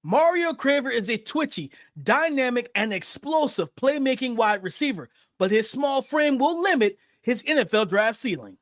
Mario Craver is a twitchy, dynamic, and explosive playmaking wide receiver, but his small frame will limit his NFL draft ceiling.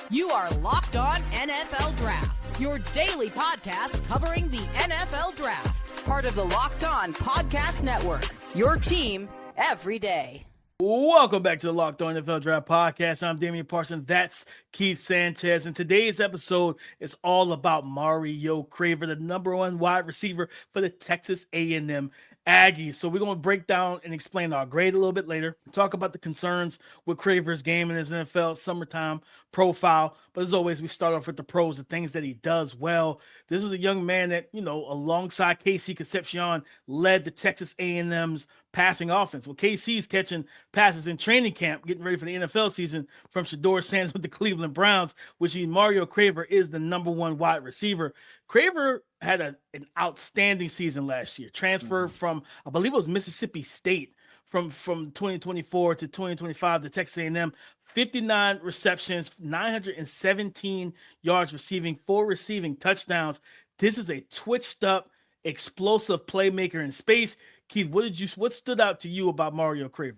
You are Locked On NFL Draft, your daily podcast covering the NFL Draft. Part of the Locked On Podcast Network, your team every day. Welcome back to the Locked On NFL Draft Podcast. I'm Damian Parson. That's Keith Sanchez. And today's episode is all about Mario Craver, the number one wide receiver for the Texas A&M Aggies. So we're going to break down and explain our grade a little bit later, talk about the concerns with Craver's game and his NFL summertime profile. But as always, we start off with the pros, the things that he does well. This is a young man that, alongside KC Concepcion, led the Texas A&M's passing offense. Well, KC's catching passes in training camp, getting ready for the NFL season from Shedeur Sanders with the Cleveland Browns, which means Mario Craver is the number one wide receiver. Craver had an outstanding season last year. Transferred from, I believe it was Mississippi State, from 2024 to 2025 to Texas A&M. 59 receptions, 917 yards receiving, 4 receiving touchdowns. This is a twitched up, explosive playmaker in space. Keith, what stood out to you about Mario Craver?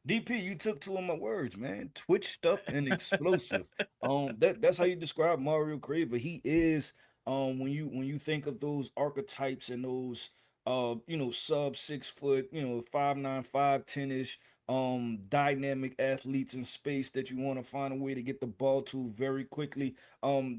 DP, you took two of my words, man. Twitched up and explosive. That's how you describe Mario Craver. He is when you think of those archetypes and those sub 6 foot, 5'9", 5'10" dynamic athletes in space that you want to find a way to get the ball to very quickly.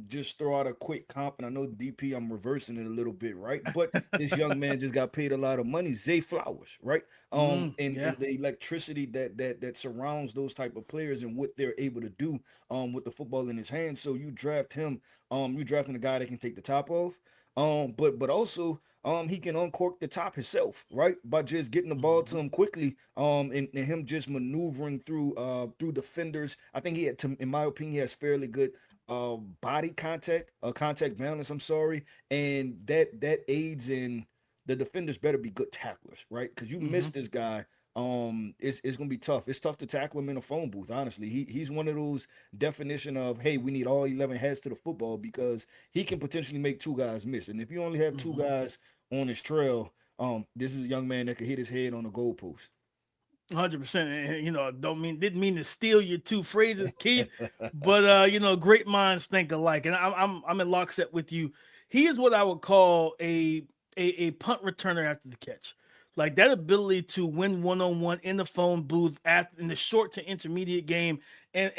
Just throw out a quick comp, and I know DP, I'm reversing it a little bit, right? But this young man just got paid a lot of money, Zay Flowers, right? And the electricity that surrounds those type of players and what they're able to do with the football in his hands. So you draft him, you drafting a guy that can take the top off. But also he can uncork the top himself, right? By just getting the ball to him quickly, and him just maneuvering through defenders. I think in my opinion, he has fairly good body contact balance. I'm sorry, and that aids in the defenders better be good tacklers, right? Because you miss this guy. It's gonna be tough. It's tough to tackle him in a phone booth. Honestly, he's one of those definition of, hey, we need all 11 heads to the football, because he can potentially make 2 guys miss. And if you only have 2 guys on his trail, this is a young man that could hit his head on the goalpost. 100%. Didn't mean to steal your 2 phrases, Keith, but great minds think alike, and I'm in lockstep with you. He is what I would call a punt returner after the catch. Like that ability to win one-on-one in the phone booth in the short to intermediate game and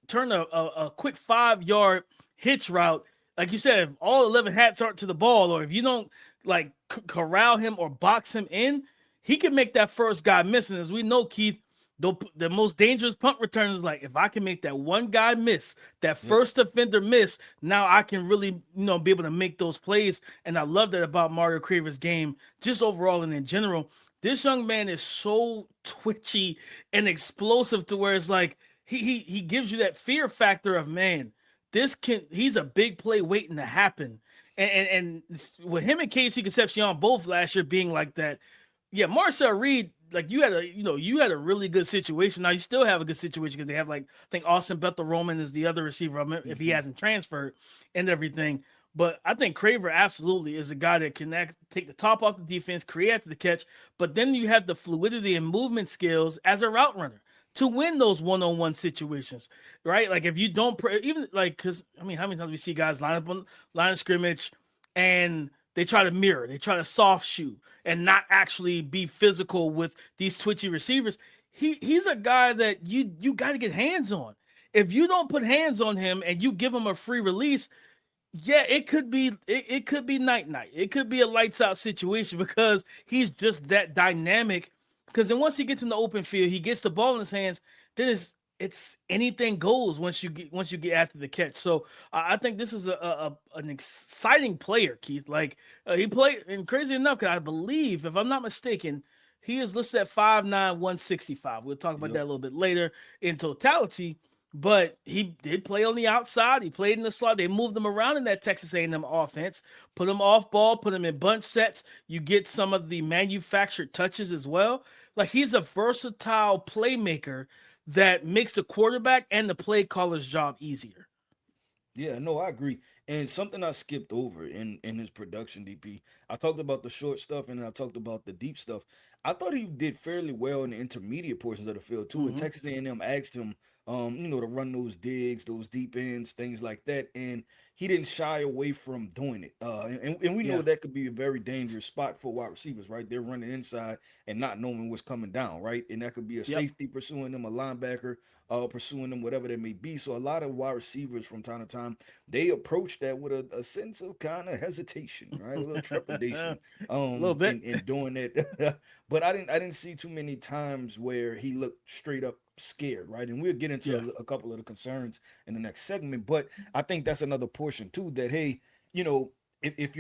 turn a quick 5-yard hitch route. Like you said, if all 11 hats aren't to the ball, or if you don't corral him or box him in, he can make that first guy miss. And as we know, Keith, the most dangerous punt return is like, if I can make that one guy miss, that first defender miss, now I can really, be able to make those plays. And I love that about Mario Craver's game, just overall and in general. This young man is so twitchy and explosive to where it's like he gives you that fear factor of, man, he's a big play waiting to happen. And with him and KC Concepcion both last year being like that, yeah, Marcel Reed, like you had a really good situation. Now you still have a good situation because they have I think Austin Bethel Roman is the other receiver if he hasn't transferred and everything. But I think Craver absolutely is a guy that can take the top off the defense, create after the catch. But then you have the fluidity and movement skills as a route runner to win those one-on-one situations, right? Like if you don't because how many times we see guys line up on line of scrimmage and they try to mirror, they try to soft shoe and not actually be physical with these twitchy receivers. He's a guy that you got to get hands on. If you don't put hands on him and you give him a free release, yeah, it could be night. It could be a lights out situation because he's just that dynamic. Because then once he gets in the open field, he gets the ball in his hands, then it's anything goes once you get after the catch. So I think this is an exciting player, Keith. Like he played, and crazy enough, because I believe, if I'm not mistaken, he is listed at 5'9", 165. We'll talk about that a little bit later in totality. But he did play on the outside. He played in the slot. They moved him around in that Texas A&M offense, put him off ball, put him in bunch sets. You get some of the manufactured touches as well. Like he's a versatile playmaker that makes the quarterback and the play caller's job easier. Yeah, no, I agree. And something I skipped over in his production, DP. I talked about the short stuff and then I talked about the deep stuff. I thought he did fairly well in the intermediate portions of the field too. And Mm-hmm. Texas A&M asked him, to run those digs, those deep ends, things like that, and he didn't shy away from doing it. And we know Yeah. that could be a very dangerous spot for wide receivers, right? They're running inside and not knowing what's coming down, right? And that could be a Yep. safety pursuing them, a linebacker pursuing them, whatever that may be. So a lot of wide receivers from time to time they approach that with a sense of kind of hesitation, right? A little A trepidation, little bit. in doing that. But I didn't see too many times where he looked straight up scared, right? And we'll get into Yeah. a couple of the concerns in the next segment. But I think that's another portion too. That hey, you know, if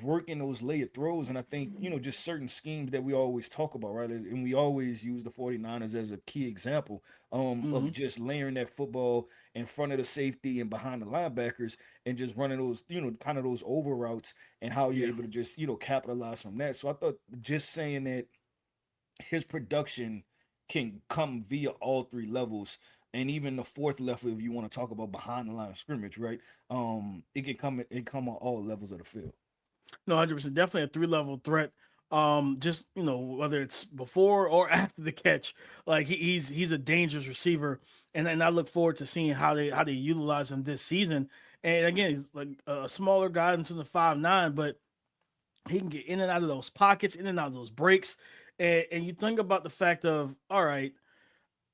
working those layered throws, and I think just certain schemes that we always talk about, right? And we always use the 49ers as a key example Mm-hmm. of just layering that football in front of the safety and behind the linebackers and just running those, kind of those over routes and how you're Yeah. able to just, capitalize from that. So I thought just saying that his production can come via all three levels and even the fourth level if you want to talk about behind the line of scrimmage, right? It come on all levels of the field. No, 100%. Definitely a three-level threat. Just whether it's before or after the catch, like he's a dangerous receiver, and I look forward to seeing how they utilize him this season. And again, he's like a smaller guy into the 5'9", but he can get in and out of those pockets, in and out of those breaks. And you think about the fact of, all right,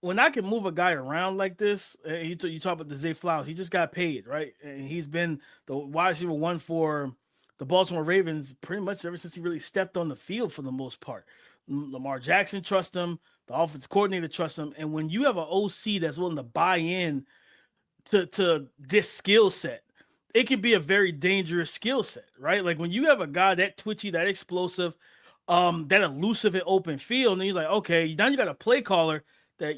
when I can move a guy around like this, you talk about the Zay Flowers, he just got paid, right? And he's been the wide receiver one for the Baltimore Ravens pretty much ever since he really stepped on the field for the most part. Lamar Jackson trusts him, the offensive coordinator trusts him, and when you have an OC that's willing to buy in to this skill set, it can be a very dangerous skill set, right? Like when you have a guy that twitchy, that explosive, that elusive in open field, and you're like, okay, now you got a play caller that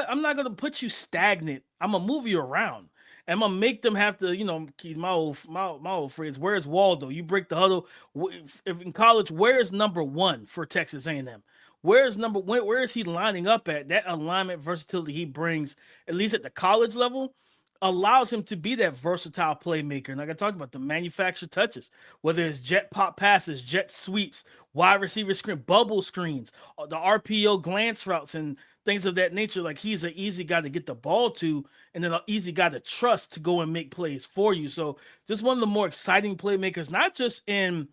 I'm not gonna put you stagnant. I'm gonna move you around. I'm gonna make them have to, keep my old phrase. Where's Waldo? You break the huddle. If in college, where's number one for Texas A&M? Where is he lining up at? That alignment versatility he brings, at least at the college level, allows him to be that versatile playmaker. And like I talked about, the manufactured touches, whether it's jet pop passes, jet sweeps, wide receiver screen, bubble screens, the RPO glance routes, and things of that nature. Like he's an easy guy to get the ball to, and then an easy guy to trust to go and make plays for you. So just one of the more exciting playmakers, not just in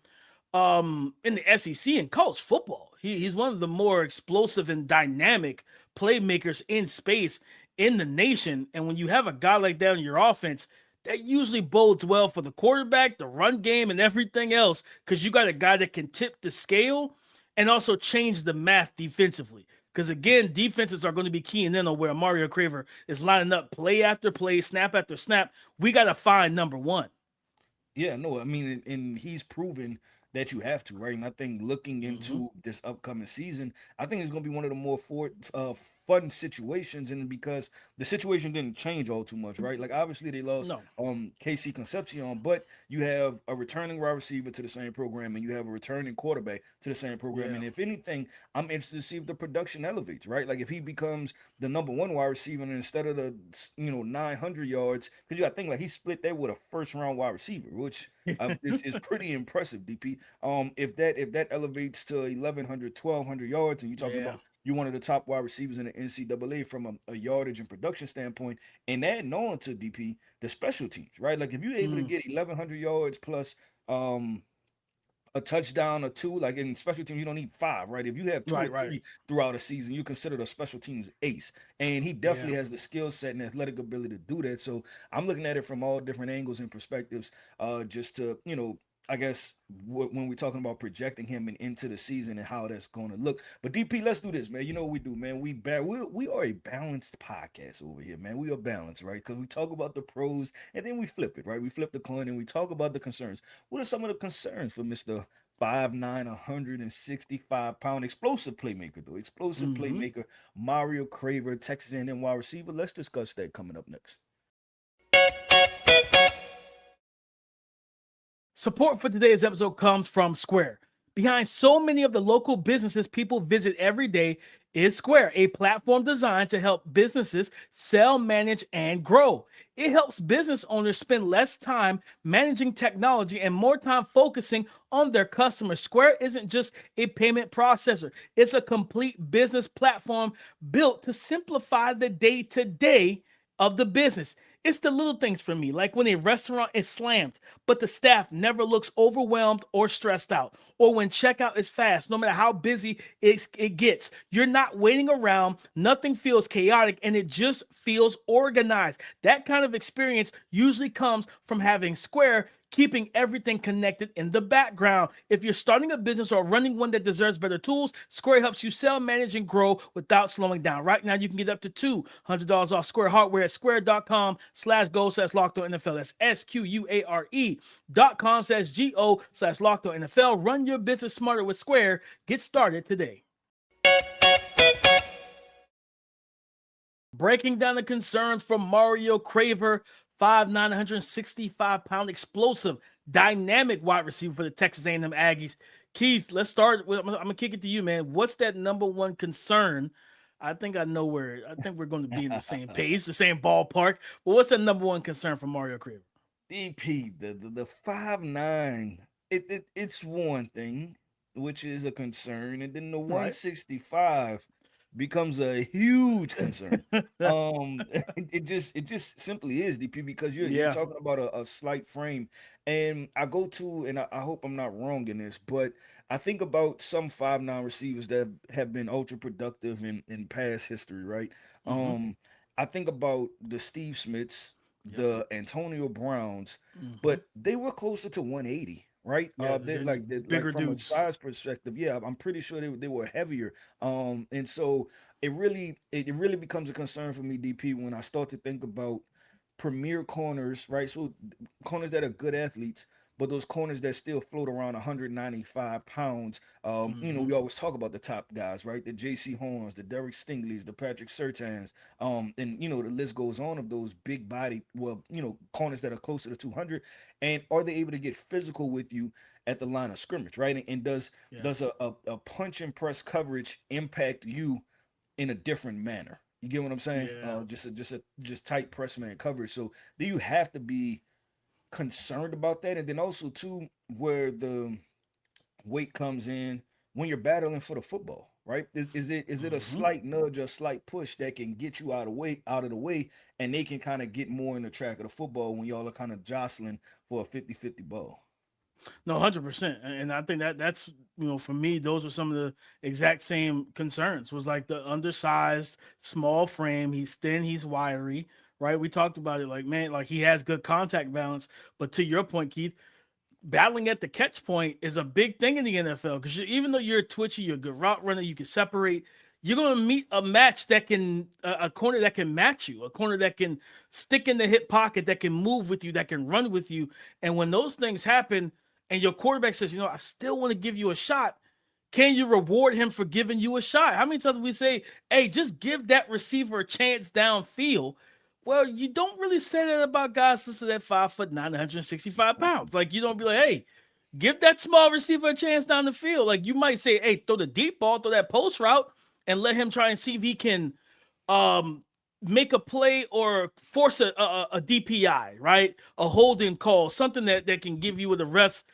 the SEC and college football. He's one of the more explosive and dynamic playmakers in space in the nation. And when you have a guy like that in your offense, that usually bodes well for the quarterback, the run game, and everything else, because you got a guy that can tip the scale and also change the math defensively. Because again, defenses are going to be keying in on where Mario Craver is lining up play after play, snap after snap. We got to find number one. Yeah, no, I mean, and he's proven that you have to, right? And I think looking Mm-hmm. into this upcoming season, I think it's going to be one of the more fun situations, and because the situation didn't change all too much, right? Like obviously they lost No. KC Concepcion, but you have a returning wide receiver to the same program, and you have a returning quarterback to the same program. Yeah. And if anything, I'm interested to see if the production elevates, right? Like if he becomes the number one wide receiver, and instead of the 900 yards, because you got to think like he split that with a first round wide receiver, which is pretty impressive, DP. If that elevates to 1,100, 1,200 yards, and you're talking Yeah. about you're one of the top wide receivers in the NCAA from a yardage and production standpoint, and adding on to DP the special teams, right? Like if you're able to Mm. get 1,100 yards plus um a touchdown or two, like in special teams, you don't need five, right? If you have two or Right. Right. three throughout a season, you consider the special teams ace. And he Yeah. definitely has the skill set and athletic ability to do that. So I'm looking at it from all different angles and perspectives, just to, I guess when we're talking about projecting him and into the season and how that's going to look. But DP, let's do this, man. You know what we do, man. We are a balanced podcast over here, man. We are balanced, right? Because we talk about the pros and then we flip it, right? We flip the coin and we talk about the concerns. What are some of the concerns for Mr. 5'9", 165-pound explosive playmaker, though? Explosive Mm-hmm. playmaker, Mario Craver, Texas A&M wide receiver. Let's discuss that coming up next. Support for today's episode comes from Square. Behind so many of the local businesses people visit every day is Square, a platform designed to help businesses sell, manage, and grow. It helps business owners spend less time managing technology and more time focusing on their customers. Square isn't just a payment processor, it's a complete business platform built to simplify the day-to-day of the business. It's the little things for me, like when a restaurant is slammed, but the staff never looks overwhelmed or stressed out, or when checkout is fast, no matter how busy it gets. You're not waiting around, nothing feels chaotic, and it just feels organized. That kind of experience usually comes from having Square keeping everything connected in the background. If you're starting a business or running one that deserves better tools, Square helps you sell, manage, and grow without slowing down. Right now, you can get up to $200 off Square hardware at square.com/go/LockedOnNFL. That's SQUARE.com/GO/LockedOnNFL. Run your business smarter with Square. Get started today. Breaking down the concerns for Mario Craver, 5'9", 165-pound explosive, dynamic wide receiver for the Texas A&M Aggies. Keith, let's start with, I'm gonna kick it to you, man. What's that number one concern? I think I know where. I think we're going to be in the same page, the same ballpark. But what's the number one concern for Mario Craver? DP, the 5'9", it's one thing, which is a concern, and then the Right. 165 becomes a huge concern. It just simply is, DP, because you're Yeah. talking about a slight frame. And I go to, and I hope I'm not wrong in this, but I think about some 5'9" receivers that have been ultra productive in past history, right? Mm-hmm. I think about the Steve Smiths, Yep. the Antonio Browns, Mm-hmm. but they were closer to 180, right? Yeah, They there's like bigger from a dudes. size perspective, yeah, I'm pretty sure they were heavier. And so it really becomes a concern for me, DP, when I start to think about premier corners, right? So corners that are good athletes, but those corners that still float around 195 pounds. Mm-hmm. We always talk about the top guys, right? The J.C. Horns, the Derek Stingleys, the Patrick Surtains, and the list goes on of those big body, well, corners that are closer to 200, and are they able to get physical with you at the line of scrimmage, right? And does Yeah. does a punch and press coverage impact you in a different manner? You get what I'm saying? Yeah. Just tight press man coverage. So do you have to be concerned about that? And then also too, where the weight comes in when you're battling for the football, right? Is it a Mm-hmm. slight nudge or a slight push that can get you out of the way, and they can kind of get more in the track of the football when y'all are kind of jostling for a 50-50 ball? No, 100%. And I think that's for me, those were some of the exact same concerns. Was like the undersized, small frame. He's thin, he's wiry, right? We talked about it. Like, man, like he has good contact balance. But to your point, Keith, battling at the catch point is a big thing in the NFL because even though you're twitchy, you're a good route runner, you can separate. You're going to meet a match that can a corner that can match you, a corner that can stick in the hip pocket, that can move with you, that can run with you. And when those things happen, and your quarterback says, I still want to give you a shot. Can you reward him for giving you a shot? How many times we say, hey, just give that receiver a chance downfield? Well, you don't really say that about guys listed at 5'9", 165 pounds. Like, you don't be like, hey, give that small receiver a chance down the field. Like, you might say, hey, throw the deep ball, throw that post route, and let him try and see if he can make a play or force a DPI, right? A holding call, something that can give you with the refs.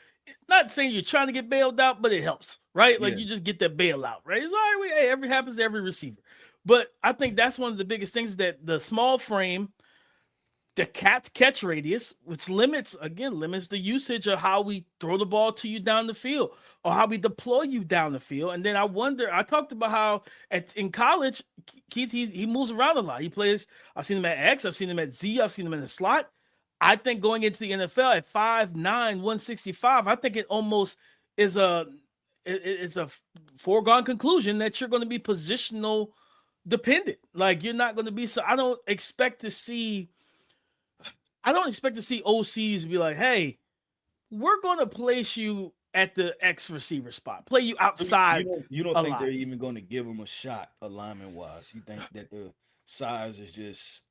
Not saying you're trying to get bailed out, but it helps, right? Like Yeah. you just get that bailout, right? It's all right. Hey, every happens to every receiver. But I think that's one of the biggest things, that the small frame, the catch radius, which limits the usage of how we throw the ball to you down the field or how we deploy you down the field. And then I talked about how in college, Keith, he moves around a lot. He plays, I've seen him at X, I've seen him at Z, I've seen him in the slot. I think going into the NFL at 5'9", 165, I think it almost is it's a foregone conclusion that you're going to be positional dependent. Like you're not going to be, so I don't expect to see OCs be like, hey, we're going to place you at the X receiver spot, play you So you outside don't you don't a think they're lot. even going to give him a shot alignment wise? You think that the size is just,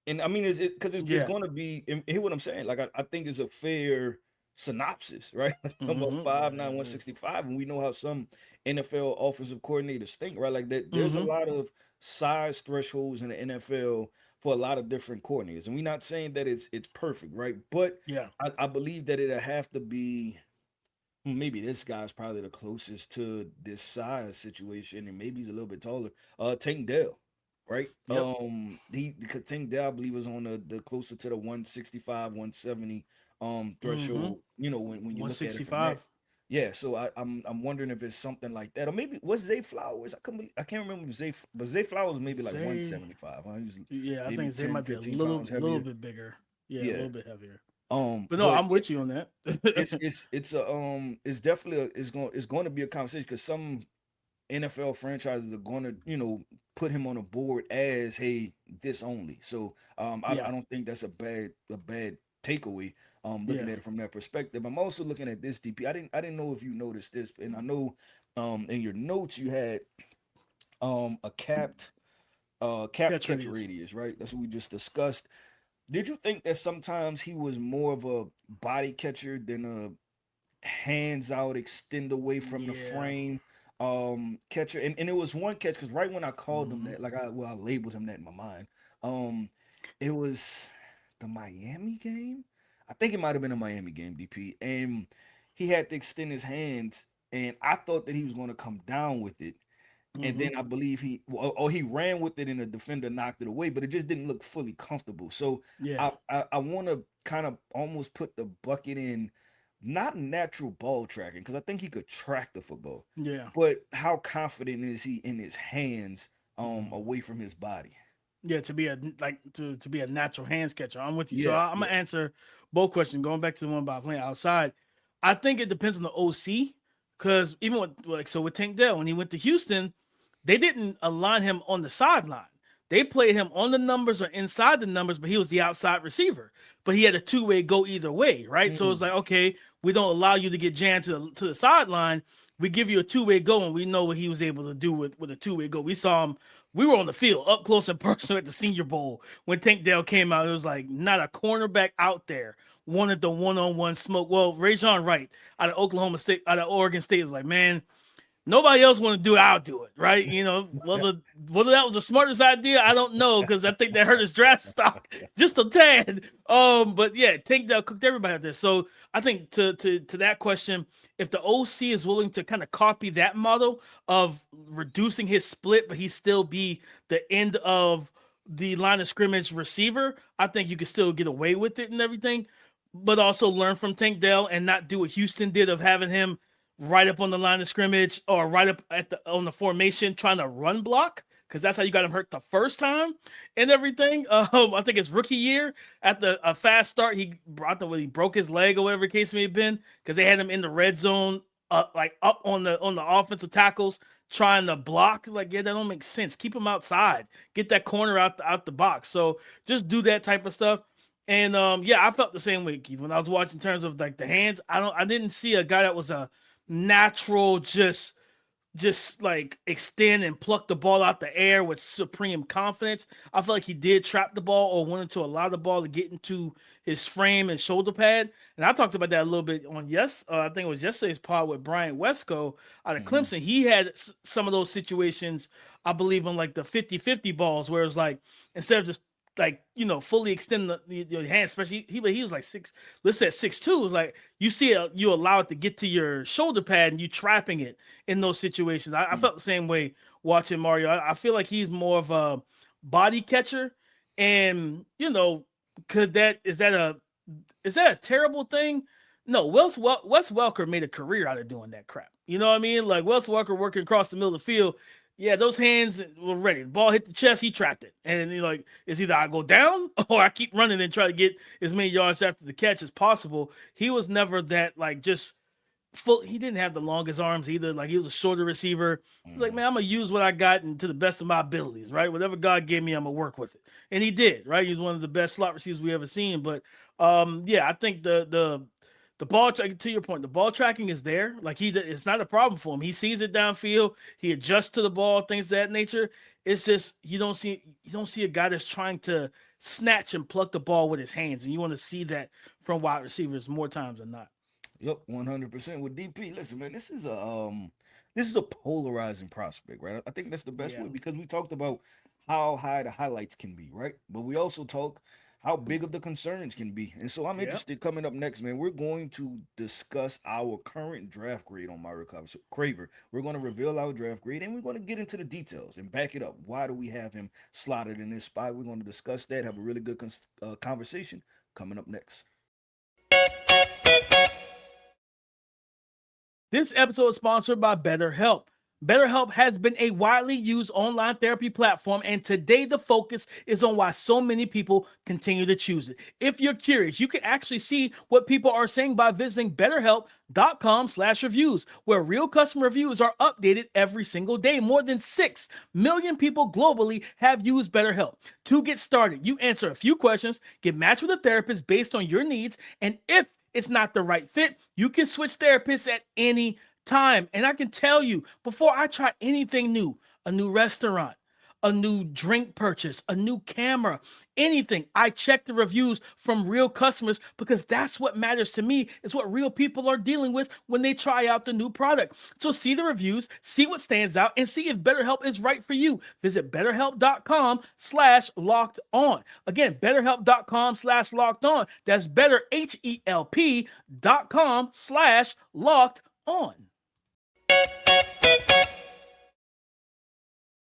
and I mean, is it because it's Yeah. going to be? And hear what I'm saying? Like I think it's a fair synopsis, right? Talking about 5'9", 165, and we know how some NFL offensive coordinators think, right? Like that, there's a lot of size thresholds in the NFL for a lot of different coordinators, and we're not saying that it's perfect, right? But Yeah. I believe that it'll have to be. Maybe this guy's probably the closest to this size situation, and maybe he's a little bit taller. Tank Dell, right? Yep. Because Tank Dell, I believe, was on the closer to the 165, 170 threshold. You know, when you look at it from that. 165. Yeah, so I'm wondering if it's something like that, or maybe was Zay Flowers? I can't remember if but Zay Flowers maybe like Zay, 175. Huh? He was yeah, I maybe think Zay 10, might be a 15 little pounds heavier. bit bigger. Yeah, a Yeah. little bit heavier. But no, But I'm with you on that. it's definitely it's going to be a conversation because some NFL franchises are going to put him on a board as hey this only. So I Yeah. don't think that's a bad takeaway. Looking Yeah. at it from that perspective, I'm also looking at this DP. I didn't know if you noticed this, and I know in your notes you had a capped Catch catch radius. radius, right? That's what we just discussed. Did you think that sometimes he was more of a body catcher than a hands out, extend away from the Yeah. frame catcher? And it was one catch because right when I called him Mhm. that, like I labeled him that in my mind. It was the Miami game. I think it might have been a Miami game, DP. And he had to extend his hands, and I thought that he was going to come down with it. And then Mhm. I believe he ran with it and the defender knocked it away, but it just didn't look fully comfortable. So Yeah. I want to kind of almost put the bucket in not natural ball tracking because I think he could track the football, Yeah. but how confident is he in his hands Mhm. away from his body? Yeah, to be a to be a natural hands catcher. I'm with you. So Yeah, I'm yeah. gonna answer both questions. Going back to the one about playing outside, I think it depends on the OC because even with Tank Dell when he went to Houston, they didn't align him on the sideline. They played him on the numbers or inside the numbers, but he was the outside receiver. But he had a two-way go either way, right? So it's Mm, like, okay, we don't allow you to get jammed to the sideline. We give you a two-way go, and we know what he was able to do with a two-way go. We saw him. We were on the field up close and personal at the Senior Bowl when Tank Dell came out. It was like not a cornerback out there wanted the one-on-one smoke. Well, Rajon Wright out of Oregon State was like, man, nobody else want to do it, I'll do it, right? Whether that was the smartest idea, I don't know, because I think that hurt his draft stock just a tad. But yeah, Tank Dell cooked everybody out there. So I think to that question, if the OC is willing to kind of copy that model of reducing his split, but he still be the end of the line of scrimmage receiver, I think you could still get away with it and everything. But also learn from Tank Dell and not do what Houston did of having him right up on the line of scrimmage or right up on the formation trying to run block because that's how you got him hurt the first time and everything. I think his rookie year at a fast start, he broke his leg or whatever the case may have been because they had him in the red zone, like up on the offensive tackles trying to block. Like, yeah, that don't make sense. Keep him outside, get that corner out the box. So just do that type of stuff. And yeah, I felt the same way, Keith, when I was watching in terms of like the hands. I didn't see a guy that was a natural just like extend and pluck the ball out the air with supreme confidence. I feel like he did trap the ball or wanted to allow the ball to get into his frame and shoulder pad. And I talked about that a little bit on I think it was yesterday's pod with Brian Wesco out of mhm, Clemson. He had some of those situations, I believe, on like the 50-50 balls where it's like instead of just like fully extend your hand, especially he was like let's say 6'2". It was like you see it, you allow it to get to your shoulder pad and you trapping it in those situations. I mm, felt the same way watching Mario. I feel like he's more of a body catcher, and is that a terrible thing? No, Wes Welker made a career out of doing that crap. You know what I mean? Like Wes Welker working across the middle of the field. Yeah, those hands were ready. The ball hit the chest, he trapped it. And it's either I go down or I keep running and try to get as many yards after the catch as possible. He was never that like just full. He didn't have the longest arms either. Like he was a shorter receiver. He's like, mhm. man, I'm gonna use what I got and to the best of my abilities, right? Whatever God gave me, I'm gonna work with it. And he did, right? He was one of the best slot receivers we ever seen. But yeah, I think the ball tracking, to your point, the ball tracking is there. Like it's not a problem for him. He sees it downfield. He adjusts to the ball, things of that nature. It's just you don't see a guy that's trying to snatch and pluck the ball with his hands, and you want to see that from wide receivers more times than not. Yep, 100% with DP. Listen, man, this is a polarizing prospect, right? I think that's the best Yeah. way because we talked about how high the highlights can be, right? But we also talk how big of the concerns can be. And so I'm Yeah. interested coming up next, man. We're going to discuss our current draft grade on Mario Craver. We're going to reveal our draft grade and we're going to get into the details and back it up. Why do we have him slotted in this spot? We're going to discuss that, have a really good conversation coming up next. This episode is sponsored by BetterHelp. BetterHelp has been a widely used online therapy platform, and today the focus is on why so many people continue to choose it. If you're curious, you can actually see what people are saying by visiting betterhelp.com/reviews, where real customer reviews are updated every single day. More than 6 million people globally have used BetterHelp. To get started, you answer a few questions, get matched with a therapist based on your needs, and if it's not the right fit, you can switch therapists at any time. And I can tell you, before I try anything new, a new restaurant, a new drink purchase, a new camera, anything, I check the reviews from real customers because that's what matters to me. It's what real people are dealing with when they try out the new product. So see the reviews, see what stands out, and see if BetterHelp is right for you. Visit betterhelp.com/locked on. Again, betterhelp.com/locked on. That's betterhelp.com/locked on.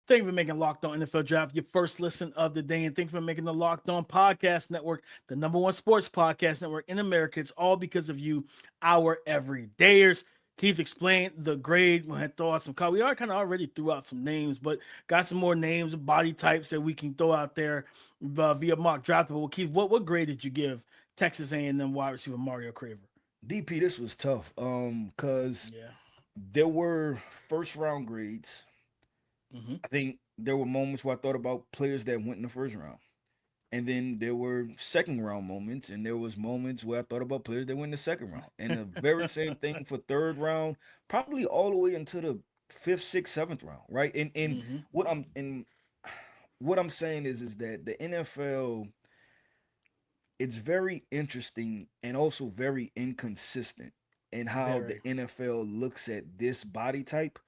Thank you for making Locked On NFL Draft your first listen of the day. And thank you for making the Locked On Podcast Network the #1 sports podcast network in America. It's all because of you, our everydayers. Keith explained the grade. We had throw out some we are kind of already threw out some names, but got some more names and body types that we can throw out there via mock draftable. Keith, what grade did you give Texas A&M wide receiver Mario Craver? DP, this was tough. Because there were first round grades. I think there were moments where I thought about players that went in the first round. And then there were second round moments, and there was moments where I thought about players that went in the second round. And the very same thing for third round, probably all the way into the fifth, sixth, seventh round, right? And what I'm saying is that the NFL, it's very interesting and also very inconsistent in how the NFL looks at this body type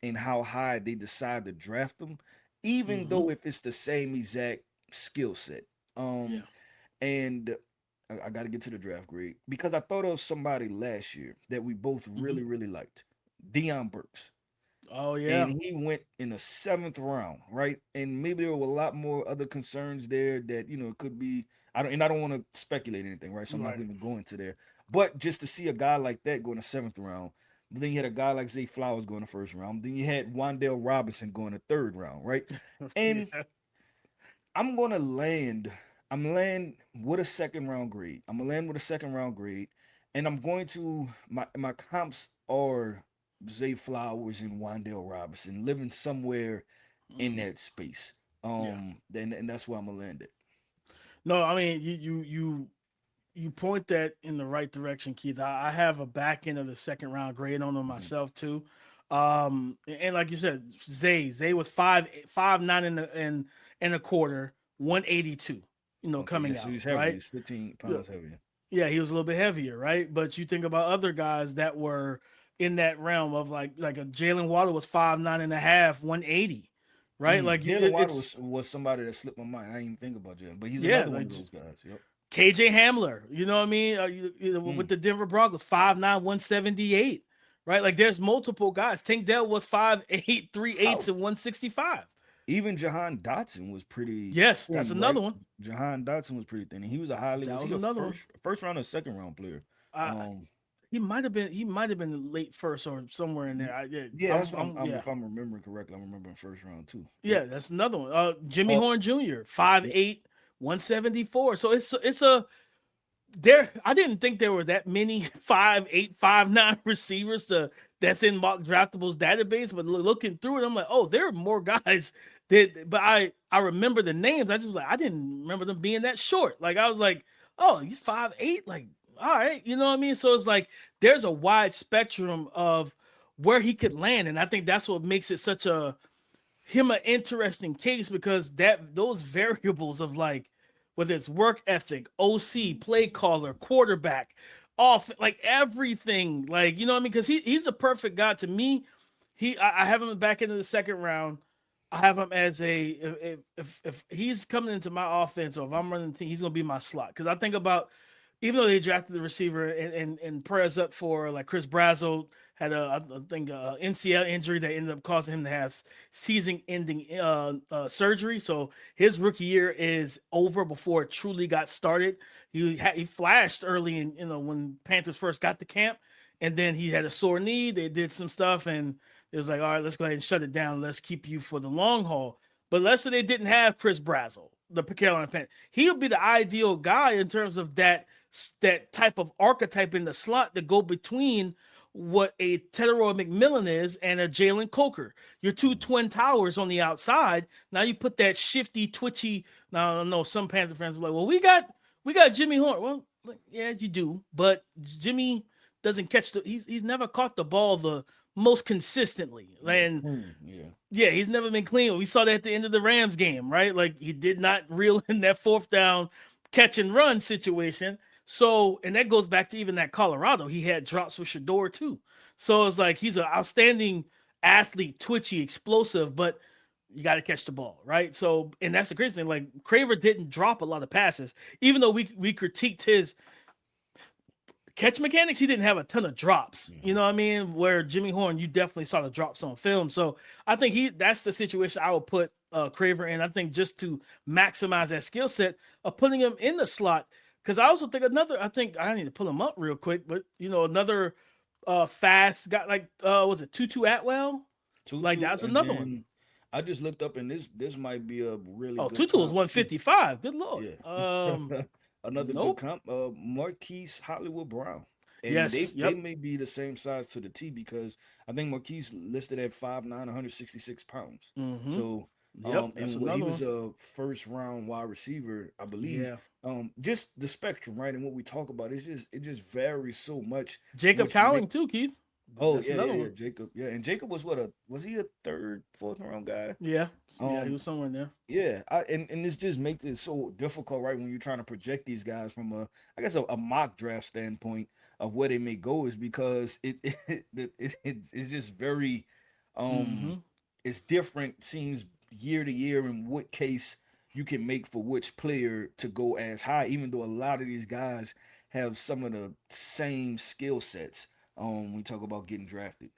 and how high they decide to draft them, even though if it's the same exact skill set. And I got to get to the draft grade because I thought of somebody last year that we both really, really liked, Deion Burks. Oh, yeah. And he went in the seventh round, right? And maybe there were a lot more other concerns there that, could be. I don't want to speculate anything, right? So I'm not going to go into there. But just to see a guy like that go in the seventh round, but then you had a guy like Zay Flowers going the first round. Then you had Wan'Dale Robinson going the third round, right? And I'm gonna land. I'm land with a second round grade. I'm gonna land with a second round grade, and I'm going to my comps are Zay Flowers and Wan'Dale Robinson living somewhere in that space. Then and that's where I'm gonna land it. No, I mean you point that in the right direction, Keith. I have a back end of the second round grade on them myself too. And like you said, Zay was 5'9" and a quarter, 182. Coming so out, he's heavy. right? He's 15 pounds heavier. Yeah, he was a little bit heavier, right? But you think about other guys that were in that realm of like a Jalen Waddle was 5'9.5", 180, right? Like Jalen Waddle was somebody that slipped my mind. I didn't even think about Jalen, but he's another one of those guys. Yep. KJ Hamler, you know what I mean? With the Denver Broncos, 5'9", 178, right? Like there's multiple guys. Tank Dell was 5'8", 3/8 and 165. Even Jahan Dotson was pretty. Yes, that's another one. Jahan Dotson was pretty thin. And he was a first round or second round player. He might have been late first or somewhere in there. If I'm remembering correctly, I'm remembering first round too. Yeah, that's another one. Jimmy Horn Jr., 5'8", 174. So it's a there. I didn't think there were that many 5'8", 5'9" receivers that's in mock draftables database, but looking through it, I'm like, oh, there are more guys but I remember the names. I just was like, I didn't remember them being that short. Like I was like, oh, he's 5'8", like, all right, you know what I mean? So it's like there's a wide spectrum of where he could land, and I think that's what makes it such an interesting case, because those variables of like whether it's work ethic, OC, play caller, quarterback, off, like everything, like, you know what I mean? Because he's a perfect guy to me. I have him back into the second round. I have him as if he's coming into my offense, or if I'm running the team, he's gonna be my slot. Because I think about, even though they drafted the receiver, and prayers up for like Chris Brazzell had I think NCL injury that ended up causing him to have season-ending surgery. So his rookie year is over before it truly got started. He flashed early in, when Panthers first got to camp, and then he had a sore knee. They did some stuff, and it was like, all right, let's go ahead and shut it down. Let's keep you for the long haul. But let's say they didn't have Chris Brazzell, the Carolina Panthers. He'll be the ideal guy in terms of that type of archetype in the slot to go between what a Tedero McMillan is and a Jalen Coker. Your two twin towers on the outside. Now you put that shifty, twitchy. Now I know some Panther fans are like, well, we got Jimmy Horn. Well, yeah, you do, but Jimmy doesn't catch he's never caught the ball the most consistently. And yeah, he's never been clean. We saw that at the end of the Rams game, right? Like, he did not reel in that fourth down catch and run situation. So, and that goes back to even that Colorado. He had drops with Shador too. So it's like, he's an outstanding athlete, twitchy, explosive, but you got to catch the ball, right? So, and that's the crazy thing. Like, Craver didn't drop a lot of passes, even though we critiqued his catch mechanics. He didn't have a ton of drops, you know what I mean? Where Jimmy Horn, you definitely saw the drops on film. So I think that's the situation I would put Craver in. I think just to maximize that skill set of putting him in the slot. Because I also think I need to pull him up real quick, but another fast guy, like was it Tutu Atwell? Like, that's another one. I just looked up, and this might be a really good Tutu was 155. Good Lord. Yeah. Another good comp, Marquise Hollywood Brown. And they may be the same size to the T, because I think Marquise listed at 5'9", 166 pounds. Mm-hmm. So and he was a first round wide receiver, I believe. Yeah. Just the spectrum, right? And what we talk about, it just varies so much. Jacob Cowling too, Keith. Oh, yeah, Jacob. Yeah, and Jacob was was he a third, fourth round guy? Yeah. Yeah, he was somewhere in there. Yeah, and this just makes it so difficult, right? When you're trying to project these guys from a mock draft standpoint of where they may go, is because it's just very it's different, seems year to year, in what case you can make for which player to go as high, even though a lot of these guys have some of the same skill sets. When we talk about getting drafted,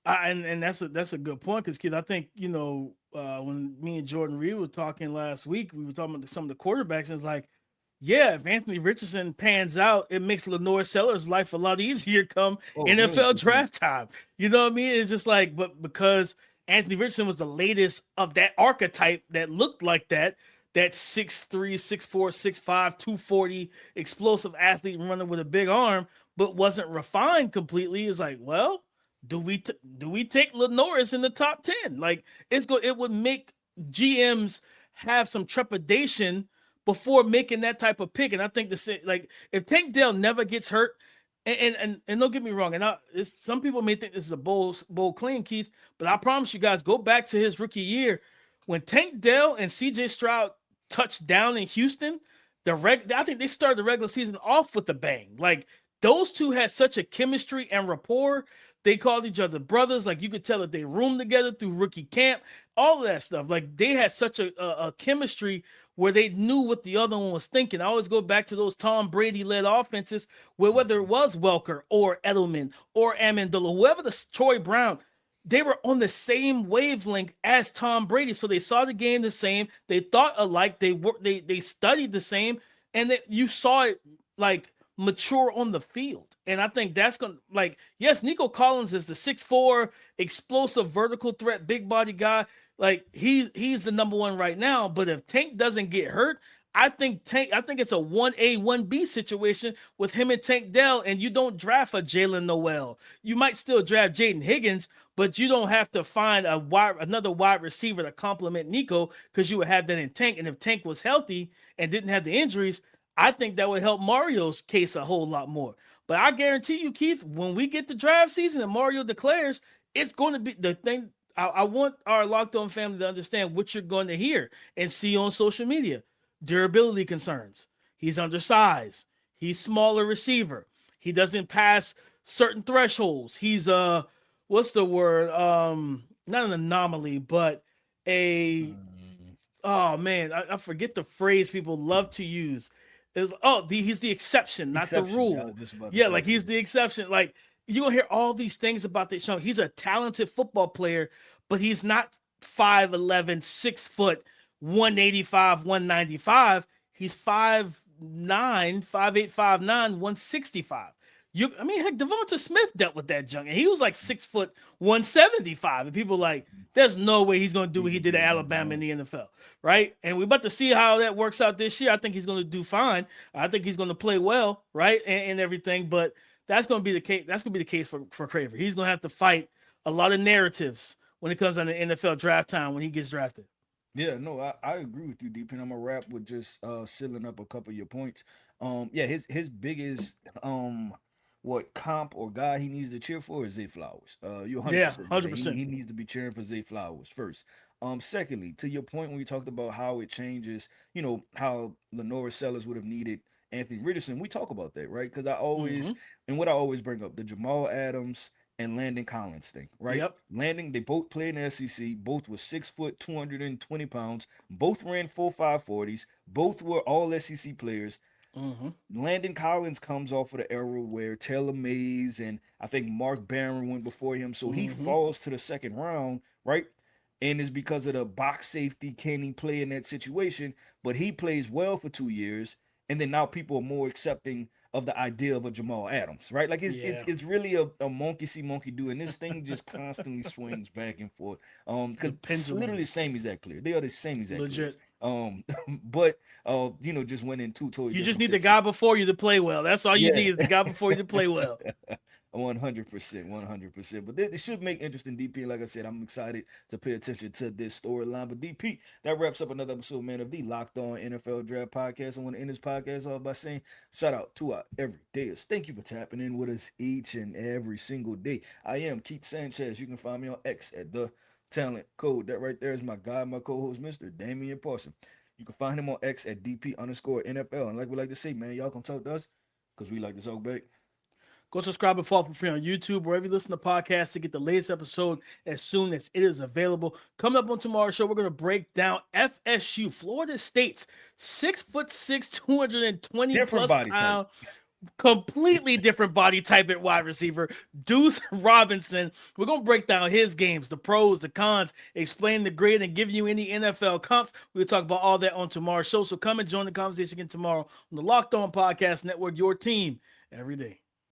and that's a good point, because, kid, I think when me and Jordan Reed were talking last week, we were talking about some of the quarterbacks, and it's like, yeah, if Anthony Richardson pans out, it makes Lenore Sellers' life a lot easier come NFL draft time. You know what I mean? It's just like, but because Anthony Richardson was the latest of that archetype that looked like that 6'3", 6'4", 6'5", 240 explosive athlete running with a big arm, but wasn't refined completely. Is like, well, do we take Lenoris in the top 10? Like, it would make GMs have some trepidation before making that type of pick. And I think like, if Tank Dell never gets hurt, and don't get me wrong, and some people may think this is a bold claim, Keith, but I promise you guys, go back to his rookie year when Tank Dell and CJ Stroud touched down in Houston. I think they started the regular season off with a bang. Like, those two had such a chemistry and rapport. They called each other brothers. Like, you could tell that they roomed together through rookie camp, all of that stuff. Like, they had such a chemistry where they knew what the other one was thinking. I always go back to those Tom Brady-led offenses where, whether it was Welker or Edelman or Amendola, whoever, Troy Brown, they were on the same wavelength as Tom Brady. So they saw the game the same. They thought alike. They studied the same. And you saw it, like, mature on the field. And I think that's going to, like, yes, Nico Collins is the 6'4", explosive vertical threat, big body guy. Like, he's the number one right now. But if Tank doesn't get hurt, I think it's a 1A, 1B situation with him and Tank Dell, and you don't draft a Jalen Noel. You might still draft Jaden Higgins, but you don't have to find another wide receiver to complement Nico, because you would have that in Tank. And if Tank was healthy and didn't have the injuries, I think that would help Mario's case a whole lot more. But I guarantee you, Keith, when we get to draft season and Mario declares, it's going to be the thing. I want our Locked On family to understand what you're going to hear and see on social media. Durability concerns. He's undersized. He's smaller receiver. He doesn't pass certain thresholds. He's what's the word? Not an anomaly, but a oh man, I forget the phrase people love to use. He's the exception, not the Exception. I rule. was just about to Yeah, say like he's so. the exception. Like you're gonna hear all these things about this show. He's a talented football player, but he's not 5'11", 6 foot, 185, 195. He's 5'9", 5'8", 5'9", 165. Heck, Devonta Smith dealt with that junk, and he was like 6 foot, 175. And people like, there's no way he's going to do what he did at Alabama in the NFL, right? And we're about to see how that works out this year. I think he's going to do fine. I think he's going to play well, right, and everything. But that's going to be the case. That's going to be the case for Craver. He's going to have to fight a lot of narratives when it comes on the NFL draft time when he gets drafted. Yeah, no, I agree with you, Deep. And I'm gonna wrap with just sealing up a couple of your points. Yeah, his biggest what comp or guy he needs to cheer for is Zay Flowers. You're 100%. Yeah, Right. 100%. He needs to be cheering for Zay Flowers first. Secondly, to your point when we talked about how it changes, how Lenora Sellers would have needed Anthony Richardson, we talk about that, right? Because what I always bring up, the Jamal Adams and Landon Collins thing, right? Yep. Landon, they both played in the SEC. Both were 6 foot, 220 pounds. Both ran 4.5 40s. Both were all SEC players. Landon Collins comes off of the era where Taylor Mays and I think Mark Barron went before him. So he falls to the second round, right? And it's because of the box safety. Can he play in that situation? But he plays well for 2 years. And then now people are more accepting of the idea of a Jamal Adams, right? Like it's really a monkey see, monkey do, and this thing just constantly swings back and forth. Because it's literally the same exact player. They are the same exact legit. But just went in two totally. You just need the guy before you to play well. That's all you need is the guy before you to play well. 100%. But it should make interesting, DP. Like I said, I'm excited to pay attention to this storyline. But DP, that wraps up another episode, man, of the Locked On NFL Draft Podcast. I want to end this podcast off by saying shout out to our everydayers. Thank you for tapping in with us each and every single day. I am Keith Sanchez. You can find me on X at The Talent Code. That right there is my guy, my co-host, Mr. Damian Parson. You can find him on X at DP_NFL. And like we like to say, man, y'all come talk to us because we like to talk back. Go subscribe and follow for free on YouTube, wherever you listen to podcasts, to get the latest episode as soon as it is available. Coming up on tomorrow's show, we're going to break down FSU, Florida State's 6'6", 220 different plus pound, completely different body type at wide receiver, Deuce Robinson. We're going to break down his games, the pros, the cons, explain the grade, and give you any NFL comps. We'll talk about all that on tomorrow's show. So come and join the conversation again tomorrow on the Locked On Podcast Network, your team every day.